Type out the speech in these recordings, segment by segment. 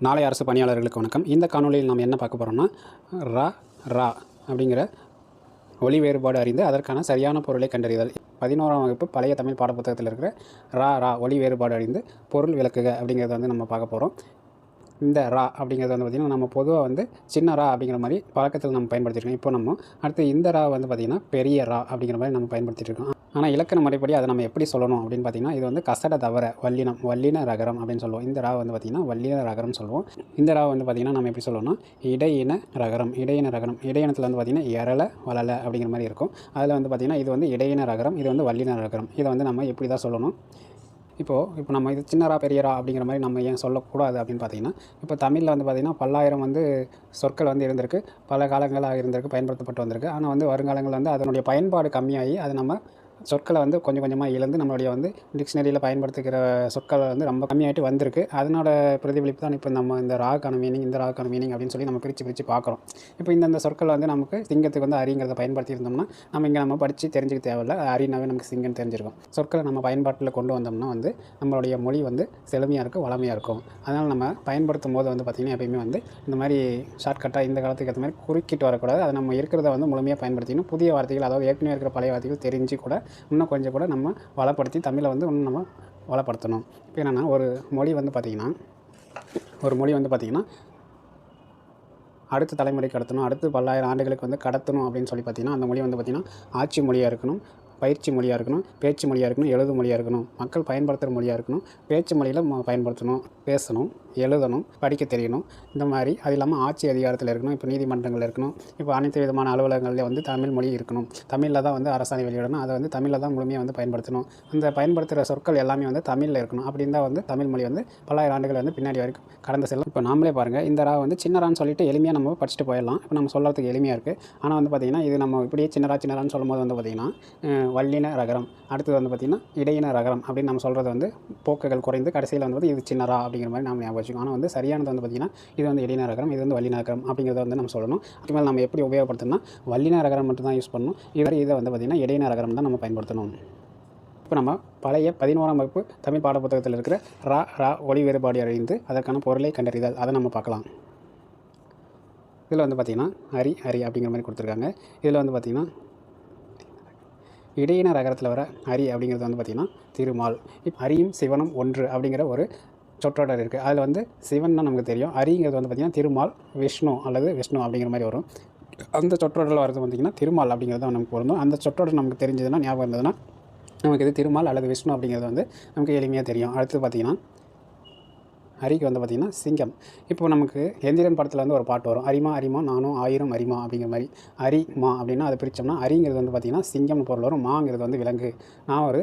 நாளை அரசு பணியாளர்களுக்கு வணக்கம். இந்த காணொலியில் நாம் என்ன பார்க்க போகிறோம்னா, ரா ரா அப்படிங்கிற ஒலி வேறுபாடு அறிந்து அதற்கான சரியான பொருளை கண்டறிதல். 11ஆம் வகுப்பு பழைய தமிழ் பாடப்புத்தகத்தில் இருக்கிற ரா ரா ஒலி வேறுபாடு அறிந்து பொருள் விளக்குக அப்படிங்கிறத நம்ம பார்க்க போகிறோம். இந்த ரா அப்படிங்கிறது பார்த்திங்கன்னா, நம்ம பொதுவாக சின்ன ரா அப்படிங்கிற மாதிரி பழக்கத்தில் நம்ம பயன்படுத்தியிருக்கோம். இப்போ நம்ம அடுத்து இந்த ரா பார்த்திங்கன்னா பெரிய ரா அப்படிங்கிற மாதிரி நம்ம பயன்படுத்திட்டு இருக்கோம். ஆனால் இலக்கண முறைப்படி அதை நம்ம எப்படி சொல்லணும் அப்படின்னு பார்த்திங்கன்னா, இது கசட தவற வல்லினம் வல்லின ரகரம் அப்படின்னு சொல்லுவோம். இந்த ரா பார்த்திங்கன்னா வல்லின ரகரம் சொல்லுவோம். இந்த ரா பார்த்திங்கன்னா நம்ம எப்படி சொல்லணும்னா இடையின ரகரம். இடையின ரகரம் இடையினத்தில் பார்த்திங்கன்னா எரல வளல அப்படிங்கிற மாதிரி இருக்கும். அதில் பார்த்திங்கன்னா இது இடையின ரகரம், இது வல்லின ரகரம். இதை நம்ம எப்படி தான் சொல்லணும். இப்போ நம்ம இது சின்னரா பெரியரா அப்படிங்கிற மாதிரி நம்ம ஏன் சொல்லக்கூடாது அப்படின்னு பார்த்தீங்கன்னா, இப்போ தமிழில் பார்த்திங்கன்னா பல்லாயிரம் சொற்கள் இருந்திருக்கு, பல காலங்களாக இருந்திருக்கு, பயன்படுத்தப்பட்டு வந்திருக்கு. ஆனால் வருங்காலங்களில் அதனுடைய பயன்பாடு கம்மியாகி அது நம்ம சொற்களை கொஞ்சம் கொஞ்சமாக இழந்து நம்மளுடைய டிக்ஷனரியில் பயன்படுத்துகிற சொற்கள் ரொம்ப கம்மியாகிட்டு வந்திருக்கு. அதனோட பிரதிபலிப்பு தான் இப்போ நம்ம இந்த ராக்கான மீனிங், இந்த ராக்கான மீனிங் அப்படின்னு சொல்லி நம்ம பிரித்து பார்க்குறோம். இப்போ இந்த சொற்கள் நமக்கு சிங்கத்துக்கு அரிங்கிறத பயன்படுத்தியிருந்தோம்னா நம்ம இங்கே படித்து தெரிஞ்சுக்க தேவையில்லை. அரினாவே நமக்கு சிங்கன்னு தெரிஞ்சிருக்கும். சொற்களை நம்ம பயன்பாட்டில் கொண்டு வந்தோம்னா நம்மளுடைய மொழி செழுமையாக இருக்கும், வளமையாக இருக்கும். அதனால் நம்ம பயன்படுத்தும் போது பார்த்திங்கன்னா எப்பயுமே இந்த மாதிரி ஷார்ட்கட்டாக இந்த காலத்துக்கு ஏற்ற மாதிரி குறுக்கிட்டு வரக்கூடாது. அதை நம்ம இருக்கிறத முழுமையாக பயன்படுத்திக்கணும். புதிய வார்த்தைகள், அதாவது ஏற்கனவே இருக்கிற பழைய வார்த்தைகள் தெரிஞ்சு கூட இன்னும் கொஞ்சம் கூட நம்ம வளப்படுத்தி தமிழை இன்னும் நம்ம வளப்படுத்தணும். இப்போ என்னென்னா ஒரு மொழி பார்த்திங்கன்னா அடுத்த தலைமுறைக்கு கடத்தணும், அடுத்து பல்லாயிரம் ஆண்டுகளுக்கு கடத்தணும் அப்படின்னு சொல்லி பார்த்திங்கன்னா அந்த மொழி பார்த்திங்கன்னா ஆட்சி மொழியாக இருக்கணும், பயிற்சி மொழியாக இருக்கணும், பேச்சு மொழியாக இருக்கணும், எழுது மொழியாக இருக்கணும், மக்கள் பயன்படுத்துகிற மொழியாக இருக்கணும். பேச்சு மொழியில் பயன்படுத்தணும், பேசணும், எழுதணும், படிக்க தெரியணும். இந்த மாதிரி அது இல்லாமல் ஆட்சி அதிகாரத்தில் இருக்கணும். இப்போ நீதிமன்றங்கள் இருக்கணும். இப்போ அனைத்து விதமான அலுவலகங்களில் தமிழ் மொழி இருக்கணும். தமிழில் தான் அரசாணை வெளியிடணும். அதை தமிழில் தான் முழுமையாக பயன்படுத்தணும். அந்த பயன்படுத்துகிற சொற்கள் எல்லாமே தமிழில் இருக்கணும். அப்படி இருந்தால் தமிழ் மொழி பல்லாயிரம் ஆண்டுகள் பின்னாடி வரைக்கும் கடந்து செல்லும். இப்போ நாமளே பாருங்கள், இந்த ரா சின்னரான்னு சொல்லிட்டு எளிமையாக நம்ம படிச்சுட்டு போயிடலாம். இப்போ நம்ம சொல்கிறதுக்கு எளிமையாக இருக்குது. ஆனால் பார்த்திங்கன்னா இது நம்ம இப்படியே சின்னரான்னு சொல்லும் போது பார்த்திங்கன்னா வல்லின ரகரம், அடுத்தது பார்த்திங்கன்னா இடையின ரகரம் அப்படின்னு நம்ம சொல்கிறது போக்குகள் குறைந்து கடைசியில் இது சின்னரா அப்படிங்கிற மாதிரி நம்ம ஞாபகம் வச்சுக்கணும். ஆனால் சரியானது பார்த்திங்கன்னா இது இடையின ரகரம், இது வல்லின ரகரம் அப்படிங்கிறத நம்ம சொல்லணும். அதுக்கு மேலே நம்ம எப்படி உபயோகப்படுத்தணும்னா வல்லின ரகரம் மட்டும் தான் யூஸ் பண்ணணும். இதை பார்த்திங்கன்னா இடையின ரகரம் தான் நம்ம பயன்படுத்தணும். இப்போ நம்ம பழைய 11ஆம் வகுப்பு தமிழ் பாடப்புத்தகத்தில் இருக்கிற ரா ரா ஒலி வேறுபாடு அறிந்து அதற்கான பொருளை கண்டறிதல், அதை நம்ம பார்க்கலாம். இதில் பார்த்திங்கன்னா அரி அரி அப்படிங்கிற மாதிரி கொடுத்துருக்காங்க. இதில் பார்த்திங்கன்னா இடையின ரகரத்தில் வர அரி அப்படிங்கிறது பார்த்திங்கன்னா திருமால். இப்போ அரியும் சிவனும் ஒன்று அப்படிங்கிற ஒரு சொற்றொடர் இருக்குது. அதில் சிவன் தான் நமக்கு தெரியும். அரிங்கிறது பார்த்திங்கன்னா திருமால், விஷ்ணு அல்லது விஷ்ணு அப்படிங்கிற மாதிரி வரும். அந்த சொற்றொடரில் வரது பார்த்திங்கன்னா திருமால் அப்படிங்கிறது நமக்கு பொருந்தும். அந்த சொற்றொடர் நமக்கு தெரிஞ்சதுன்னா, ஞாபகம் இருந்ததுன்னா நமக்கு இது திருமால் அல்லது விஷ்ணு அப்படிங்கிறது நமக்கு எளிமையாக தெரியும். அடுத்து பார்த்திங்கன்னா அரிக்கு பார்த்திங்கன்னா சிங்கம். இப்போ நமக்கு எந்திரன் படத்தில் ஒரு பாட்டு வரும், அரிமா அரிமா நானும் ஆயிரம் அரிமா அப்படிங்கிற மாதிரி. அரி மா அப்படின்னா அதை பிரித்தோம்னா அரிங்கிறது பார்த்திங்கன்னா சிங்கம்னு பொருள் வரும். மாங்கிறது விலங்கு. நான் ஒரு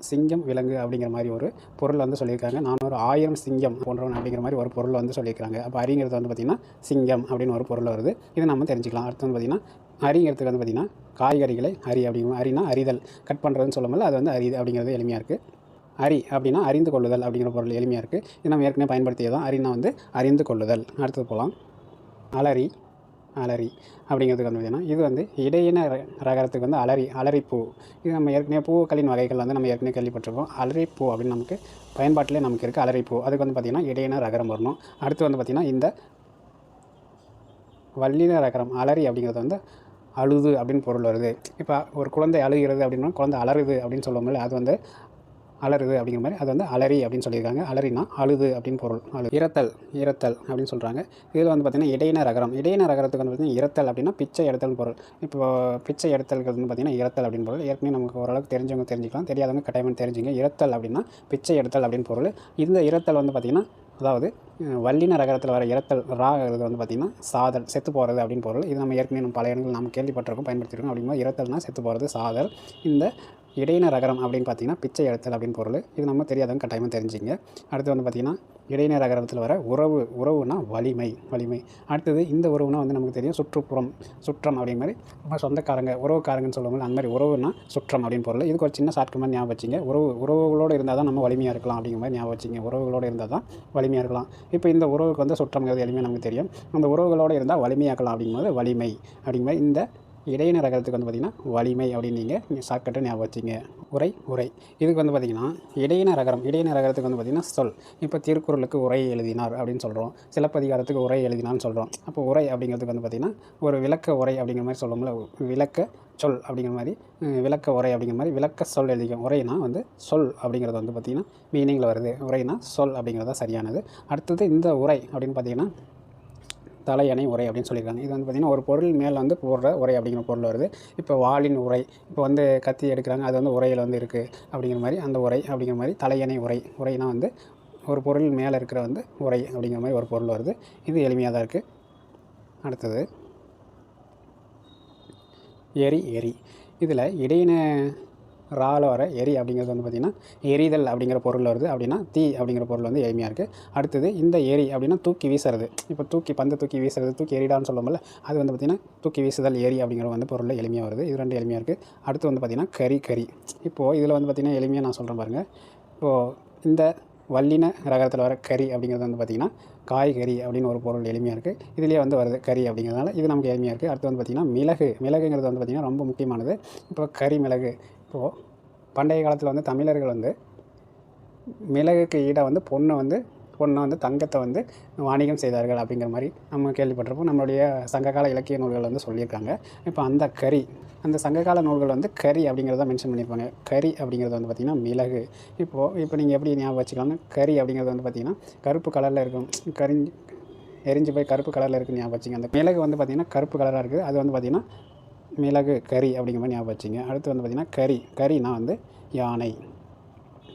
சிங்கம் விலங்கு அப்படிங்கிற மாதிரி ஒரு பொருள் சொல்லியிருக்காங்க. நான் ஒரு 1000 சிங்கம் போன்றவன் அப்படிங்கிற மாதிரி ஒரு பொருள் சொல்லியிருக்காங்க. அப்போ அரிங்கிறது பார்த்திங்கன்னா சிங்கம் அப்படின்னு ஒரு பொருள் வருது. இதை நம்ம தெரிஞ்சுக்கலாம். அடுத்து பார்த்திங்கன்னா அரிங்கிறதுக்கு பார்த்திங்கன்னா காய்கறிகளை அரி அப்படிங்கிற, அரினா அறிதல், கட் பண்ணுறதுன்னு சொல்லும்போது அது அரி அப்படிங்கிறது எளிமையாக இருக்குது. அரி அப்படின்னா அறிந்து கொள்ளுதல் அப்படிங்கிற பொருள் எளிமையாக இருக்குது. இது நம்ம ஏற்கனவே பயன்படுத்தியதான். அரினா அறிந்து கொள்ளுதல். அடுத்தது போகலாம். அலரி அலரி அப்படிங்கிறதுக்கு பார்த்திங்கன்னா இது இடையின ரகரத்துக்கு அலரி அலரிப்பூ. இது நம்ம ஏற்கனவே பூக்களின் வகைகள் நம்ம ஏற்கனவே கேள்விப்பட்டிருக்கோம். அலரிப்பூ அப்படின்னு நமக்கு பயன்பாட்டிலே நமக்கு இருக்குது. அலரிப்பூ அதுக்கு பார்த்திங்கன்னா இடையின ரகரம் வரணும். அடுத்து பார்த்திங்கன்னா இந்த வல்லின ரகரம் அலரி அப்படிங்கிறது அழுது அப்படின்னு பொருள் வருது. இப்போ ஒரு குழந்தை அழுகிறது அப்படின்னா குழந்தை அலறுது அப்படின்னு சொல்லுவோம்ல, அது அலறுது அப்படிங்கிற மாதிரி அது அலரி அப்படின்னு சொல்லியிருக்காங்க. அலரினா அழுது அப்படின்னு பொருள். இரத்தல் இரத்தல் அப்படின்னு சொல்கிறாங்க. இதில் பார்த்திங்கன்னா இடையின ரகரம். இடையின ரகரத்துக்கு பார்த்திங்கன்னா இரத்தல் அப்படின்னா பிச்சை எடுத்தல் பொருள். இப்போ பிச்சை எடுத்தல்கிறது பார்த்திங்கன்னா இரத்தல் அப்படின்னு பொருள். ஏற்கனவே நமக்கு ஓரளவுக்கு தெரிஞ்சவங்க தெரிஞ்சுக்கலாம், தெரியாதவங்க கட்டாயமாக தெரிஞ்சுங்க. இரத்தல் அப்படின்னா பிச்சை எடுத்தல் அப்படின்னு பொருள். இந்த இரத்தல் பார்த்திங்கன்னா அதாவது வல்லின ரகரத்தில் வர இரத்தல் ராகிறது பார்த்திங்கன்னா சாதல், செத்து போகிறது அப்படின்னு பொருள். இது நம்ம ஏற்கனவே நம்ம பல இடங்கள் நம்ம கேள்விப்பட்டிருக்கோம், பயன்படுத்தியிருக்கோம். அப்படிங்கும்போது இரத்தல்னா செத்து போகிறது, சாதல். இந்த இடையின ரகரம் அப்படின்னு பார்த்திங்கன்னா பிச்சை எடுத்தல் அப்படின்னு பொருள். இது நம்ம தெரியாதவங்க கட்டாயமாக தெரிஞ்சுங்க. அடுத்து பார்த்திங்கன்னா இடையின ரகரத்தில் வர உறவு. உறவுனா வலிமை வலிமை. அடுத்தது இந்த உறவுனா நமக்கு தெரியும் சுற்றுப்புறம், சுற்றம் அப்படிங்கிற மாதிரி. நம்ம சொந்தக்காரங்க உறவுக்காரங்கன்னு சொல்லுவாங்க. அந்த மாதிரி உறவுனா சுற்றம் அப்படின்னு பொருள். இதுக்கு ஒரு சின்ன ஷார்ட்கட் மாதிரி ஞாபகம் வச்சுங்க. உறவுகளோடு இருந்தால் தான் நம்ம வலிமையாக இருக்கலாம் அப்படிங்கிற மாதிரி ஞாபகம் வச்சுங்க. உறவுகளோடு இருந்தால் தான் வலிமையாக இருக்கலாம். இப்போ இந்த உறவுக்கு சுற்றம்ங்கிறது எளிமையாக நமக்கு தெரியும். அந்த உறவுகளோடு இருந்தால் வலிமையாக்கலாம் அப்படிங்கும்போது வலிமை அப்படிங்கிற மாதிரி இந்த இடையின ரகரத்துக்கு வந்து பார்த்திங்கன்னா வலிமை அப்படின்னு நீங்கள் ஷார்ட்கட்டை ஞாபகம் வச்சிங்க. உரை இதுக்கு வந்து பார்த்திங்கன்னா இடையின ரகரத்துக்கு வந்து பார்த்திங்கன்னா சொல். இப்போ திருக்குறளுக்கு உரை எழுதினார் அப்படின்னு சொல்கிறோம், சிலப்பதிகாரத்துக்கு உரை எழுதினான்னு சொல்கிறோம். அப்போ உரை அப்படிங்கிறதுக்கு வந்து பார்த்திங்கன்னா ஒரு விளக்க உரை அப்படிங்கிற மாதிரி சொல்லுவோம்ல, விளக்க சொல் அப்படிங்கிற மாதிரி, விளக்க உரை அப்படிங்கிற மாதிரி விளக்க சொல் எழுதிக்கும். உரைனா வந்து சொல் அப்படிங்கிறது வந்து பார்த்திங்கன்னா மீனிங்கில் வருது. உரைனா சொல் அப்படிங்கிறது தான் சரியானது. அடுத்தது இந்த உரை அப்படின்னு பார்த்திங்கன்னா தலையணை உரை அப்படின்னு சொல்லியிருக்காங்க. இது வந்து பார்த்திங்கன்னா ஒரு பொருள் மேலே வந்து போடுற உரை அப்படிங்கிற பொருள் வருது. இப்போ வாளின் உரை, இப்போ வந்து கத்தி எடுக்கிறாங்க, அது வந்து உரையில் வந்து இருக்குது அப்படிங்கிற மாதிரி அந்த உரை அப்படிங்கிற மாதிரி தலையணை உரைனா வந்து ஒரு பொருள் மேலே இருக்கிற வந்து உரை அப்படிங்கிற மாதிரி ஒரு பொருள் வருது. இது எளிமையாக தான் இருக்குது. அடுத்தது எரி. இதில் இடையின ராவில் வர எரி அப்படிங்கிறது வந்து பார்த்திங்கன்னா எரிதல் அப்படிங்கிற பொருள் வருது. அப்படின்னா தீ அப்படிங்கிற பொருள் வந்து எளிமையாக இருக்குது. அடுத்தது இந்த எரி அப்படின்னா தூக்கி வீசுறது. இப்போ பந்து தூக்கி வீசுறது, தூக்கி எரிடான்னு சொல்லுவோம்ல, அது வந்து பார்த்திங்கன்னா தூக்கி வீசுதல் எரி அப்படிங்கிற வந்து பொருளில் எளிமையாக வருது. இது ரெண்டு எளிமையாக இருக்குது. அடுத்து வந்து பார்த்திங்கன்னா கறி. இப்போது இதில் வந்து பார்த்திங்கன்னா எளிமையாக நான் சொல்கிறேன் பாருங்கள். இப்போது இந்த வல்லின ரகத்தில் வர கறி அப்படிங்கிறது வந்து பார்த்திங்கன்னா காய்கறி அப்படின்னு ஒரு பொருள் எளிமையாக இருக்குது. இதுலேயே வந்து வருது கறி அப்படிங்கிறதுனால இது நமக்கு எளிமையாக இருக்குது. அடுத்து வந்து பார்த்திங்கன்னா மிளகுங்கிறது வந்து பார்த்திங்கன்னா ரொம்ப முக்கியமானது. இப்போ கறி மிளகு. இப்போது பண்டைய காலத்தில் வந்து தமிழர்கள் வந்து மிளகுக்கு ஈடாக வந்து பொண்ணை வந்து தங்கத்தை வந்து வாணிகம் செய்தார்கள் அப்படிங்கிற மாதிரி நம்ம கேள்விப்பட்டிருப்போம். நம்மளுடைய சங்ககால இலக்கிய நூல்கள் வந்து சொல்லியிருக்காங்க. இப்போ அந்த சங்ககால நூல்கள் வந்து கறி அப்படிங்கிறத மென்ஷன் பண்ணியிருப்பாங்க. கறி அப்படிங்கிறது வந்து பார்த்திங்கன்னா மிளகு. இப்போ நீங்கள் எப்படி ஞாபகம் வச்சுக்கலாம்னா, கறி அப்படிங்கிறது வந்து பார்த்திங்கன்னா கருப்பு கலரில் இருக்கும். எரிஞ்சு போய் கருப்பு கலரில் இருக்குன்னு ஞாபகம் வச்சுங்க. அந்த மிளகு வந்து பார்த்திங்கன்னா கருப்பு கலராக இருக்குது. அது வந்து பார்த்திங்கன்னா மிளகு கறி அப்படிங்கிற மாதிரி ஞாபகம் வச்சுங்க. அடுத்து வந்து பார்த்திங்கன்னா கறினா வந்து யானை.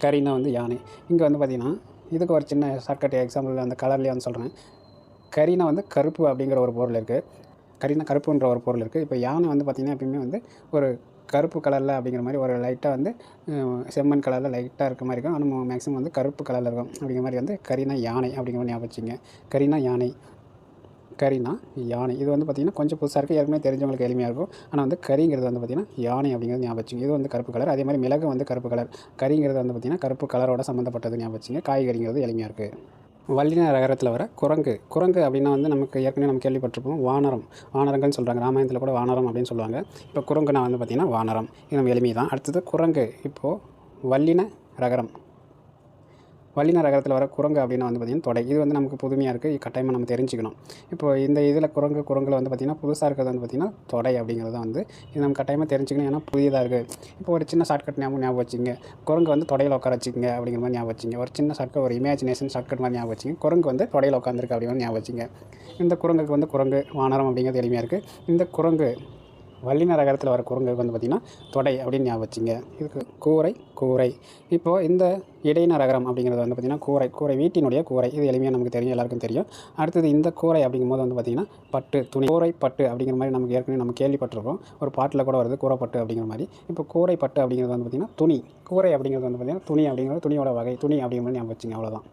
கறினா வந்து யானை. இங்கே வந்து பார்த்திங்கன்னா இதுக்கு ஒரு சின்ன ஷார்ட்கட் எக்ஸாம்பிள் அந்த கலர்லேயே வந்து சொல்கிறேன். கறினா வந்து கருப்பு அப்படிங்கிற ஒரு பொருள் இருக்குது. கறினா கருப்புன்ற ஒரு பொருள் இருக்குது. இப்போ யானை வந்து பார்த்திங்கன்னா எப்பயுமே வந்து ஒரு கருப்பு கலரில் அப்படிங்கிற மாதிரி ஒரு லைட்டாக வந்து செம்மண் கலரில் லைட்டாக இருக்க மாதிரி இருக்கும். ஆனால் மேக்ஸிமம் வந்து கருப்பு கலரில் இருக்கும். அப்படிங்கிற மாதிரி வந்து கறினா யானை அப்படிங்கிற மாதிரி ஞாபகம் வச்சுங்க. கறினா யானை. இது வந்து பார்த்திங்கன்னா கொஞ்சம் புதுசாக இருக்குது, ஏற்கனவே தெரிஞ்சவங்களுக்கு எளிமையாக இருக்கும். ஆனால் வந்து கறிங்கிறது வந்து பார்த்திங்கன்னா யானை அப்படிங்கிறது ஞாபகம் வச்சுங்க. இது வந்து கருப்பு கலர். அதே மாதிரி மிளகு வந்து கருப்பு கலர். கறிங்கிறது வந்து பார்த்திங்கன்னா கருப்பு கலரோட சம்மந்தப்பட்டது ஞாபகம் வச்சுங்க. காய்கறிங்கிறது எளிமையாக இருக்குது. வல்லின ரகரத்தில் வர குரங்கு அப்படின்னா வந்து நமக்கு ஏற்கனவே நம்ம கேள்விப்பட்டிருப்போம். வானரங்கள்னு சொல்கிறாங்க. ராமாயணத்தில் கூட வானரம் அப்படின்னு சொல்லுவாங்க. இப்போ குரங்குனா வந்து பார்த்திங்கன்னா வானரம். இது நம்ம எளிமை தான். அடுத்தது குரங்கு. இப்போது வல்லின ரகத்தில் வர குரங்கு அப்படின்னு வந்து பார்த்திங்கன்னா தொடை. இது வந்து நமக்கு புதுமையாக இருக்குது, கட்டாயமாக நம்ம தெரிஞ்சுக்கணும். இப்போது இந்த இதில் குரங்கில் வந்து பார்த்திங்கன்னா புதுசாக இருக்கிறது வந்து பார்த்திங்கன்னா தொடை அப்படிங்கிறது தான் வந்து இது நம்ம கட்டாயமாக தெரிஞ்சுக்கணும். ஏன்னா புதியதாக இருக்குது. இப்போ ஒரு சின்ன ஷார்ட்கட் ஞாபகம் வச்சுங்க. குரங்கு வந்து தொடையில் உட்கார வச்சுங்க அப்படிங்கிற மாதிரி ஞாபகம் வச்சுங்க. ஒரு சின்ன ஷார்ட்கட், ஒரு இமேஜினேஷன் ஷார்ட்கட் மாதிரி ஞாபகம் வச்சுங்க. குரங்கு வந்து தொடையில் உட்காந்துருக்கு அப்படின்னு ஞாபகம் வச்சுங்க. இந்த குரங்குக்கு வந்து குரங்கு வானரம் அப்படிங்கிறது எளிமையாக இருக்குது. இந்த குரங்கு வல்லின ரகத்தில் வர குரங்குக்கு வந்து பார்த்திங்கன்னா தொடை அப்படின்னு ஞாபகம் வச்சுங்க. இதுக்கு கூரை. இப்போது இந்த இடையின ரகரம் அப்படிங்கிறது வந்து பார்த்திங்கன்னா கூரை வீட்டினுடைய கூரை. இது எளிமையாக நமக்கு தெரியும், எல்லாருக்கும் தெரியும். அடுத்தது இந்த கூரை அப்படிங்கும்போது வந்து பார்த்திங்கன்னா துணி. கூரைப்பட்டு அப்படிங்கிற மாதிரி நமக்கு ஏற்கனவே நம்ம கேள்விப்பட்டிருக்கோம். ஒரு பாட்டில் கூட வருது கூரைப்பட்டு அப்படிங்கிற மாதிரி. இப்போ கூரைப்பட்டு அப்படிங்கிறது வந்து பார்த்திங்கன்னா துணி. கூரை அப்படிங்கிறது வந்து பார்த்திங்கன்னா துணி அப்படிங்கிறது துணியோட வகை. துணி அப்படிங்கிற மாதிரி ஞாபகம் வச்சுங்க. அவ்வளோதான்.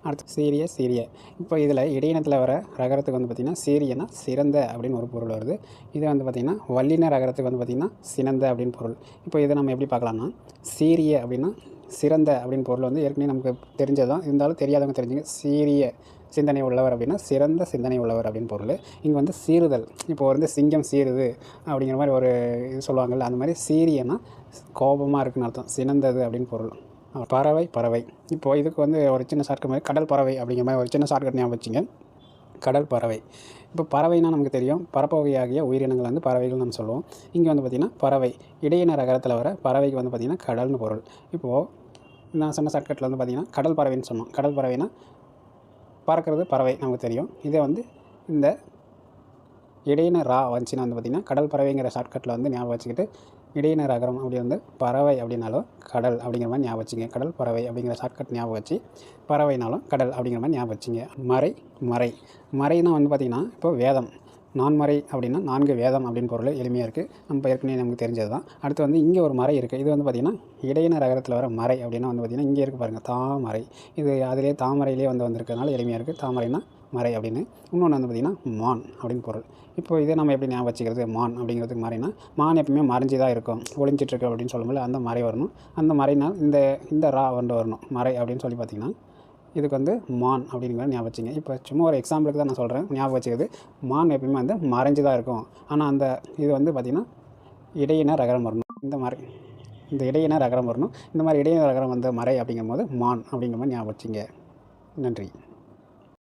அடுத்து சீரிய. இப்போ இதில் இடையினத்தில் வர ரகரத்துக்கு வந்து பார்த்திங்கன்னா சீரியனா சிறந்த அப்படின்னு ஒரு பொருள் வருது. இது வந்து பார்த்திங்கன்னா வல்லின ரகரத்துக்கு வந்து பார்த்திங்கன்னா சினந்த அப்படின்னு பொருள். இப்போ இதை நம்ம எப்படி பார்க்கலாம்னா, சீரிய அப்படின்னா சிறந்த அப்படின்னு பொருள் வந்து ஏற்கனவே நமக்கு தெரிஞ்சது தான், இருந்தாலும் தெரியாதவங்க தெரிஞ்சுங்க. சீரிய சிந்தனை உள்ளவர் அப்படின்னா சிறந்த சிந்தனை உள்ளவர் அப்படின்னு பொருள். இங்கே வந்து சீறுதல். இப்போ வந்து சிங்கம் சீருது அப்படிங்கிற மாதிரி ஒரு இது சொல்லுவாங்கள்ல, அந்த மாதிரி சீரியனா கோபமாக இருக்குன்னு அர்த்தம். சினந்தது அப்படின்னு பொருள். பறவை. இப்போது இதுக்கு வந்து ஒரு சின்ன ஷார்ட்கட் மாதிரி கடல் பறவை அப்படிங்கிற மாதிரி ஒரு சின்ன ஷார்ட்கட் ஞாபகம் வச்சுங்க. கடல் பறவை. இப்போ பறவைனா நமக்கு தெரியும், பரப்பவகையாகிய உயிரினங்கள் வந்து பறவைகள் நம்ம சொல்லுவோம். இங்கே வந்து பார்த்திங்கன்னா பறவை இடையின ரகத்தில் வர பறவைக்கு வந்து பார்த்திங்கன்னா கடல்னு பொருள். இப்போது நான் சொன்ன ஷார்ட்கட்டில் வந்து பார்த்திங்கன்னா கடல் பறவைன்னு சொன்னோம். கடல் பறவைனா பறக்கிறது பறவை நமக்கு தெரியும். இதே வந்து இந்த இடையின ரா வந்துச்சுன்னா வந்து பார்த்திங்கன்னா கடல் பறவைங்கிற ஷார்ட்கட்டில் வந்து ஞாபகம் வச்சுக்கிட்டு இடையின ரகரம் அப்படி வந்து பறவை அப்படின்னாலும் கடல் அப்படிங்கிற மாதிரி ஞாபகம் வச்சுங்க. கடல் பறவை அப்படிங்கிற ஷார்ட்கட் ஞாபகம் வச்சு பறவைனாலும் கடல் அப்படிங்கிற மாதிரி ஞாபகம் வச்சுங்க. மறைனா வந்து பார்த்திங்கன்னா இப்போ வேதம். நான்மறை அப்படின்னா 4 வேதம் அப்படின்னு பொருள் எளிமையாக இருக்குது. நம்ம ஏற்கனவே நமக்கு தெரிஞ்சது தான். அடுத்து வந்து இங்கே ஒரு மறை இருக்குது. இது வந்து பார்த்திங்கன்னா இடையின ரகத்தில் வர மறை அப்படின்னா வந்து பார்த்திங்கன்னா இங்கே இருக்குது பாருங்கள், தாமரை. இது அதிலே தாமரையிலே வந்திருக்கிறதுனால எளிமையாக இருக்குது. தாமரைனா மறை அப்படின்னு. இன்னொன்று வந்து பார்த்திங்கன்னா மான் அப்படின்னு பொருள். இப்போ இதை நம்ம எப்படி ஞாபகம் வச்சுக்கிறது? மான் அப்படிங்கிறதுக்கு மறைனா மான் எப்பவுமே மறைஞ்சி தான் இருக்கும், ஒளிஞ்சிட்ருக்கு அப்படின்னு சொல்லும்போது அந்த மறை வரணும். அந்த மறைனால் இந்த ரா வந்து வரணும். மறை அப்படின்னு சொல்லி பார்த்திங்கன்னா இதுக்கு வந்து மான் அப்படிங்கிற ஞாபகம் வச்சுங்க. இப்போ சும்மா ஒரு எக்ஸாம்பிளுக்கு தான் நான் சொல்கிறேன், ஞாபகம் வச்சுக்கிறது. மான் எப்பயுமே வந்து மறைஞ்சு தான் இருக்கும். ஆனால் அந்த இது வந்து பார்த்திங்கன்னா இடையினர் ரகரம் வரணும். இந்த இடையினர் ரகரம் வரணும். இந்த மாதிரி இடையினர் ரகரம் வந்து மறை அப்படிங்கும்போது மான் அப்படிங்கிற மாதிரி ஞாபகம் வச்சுங்க. நன்றி.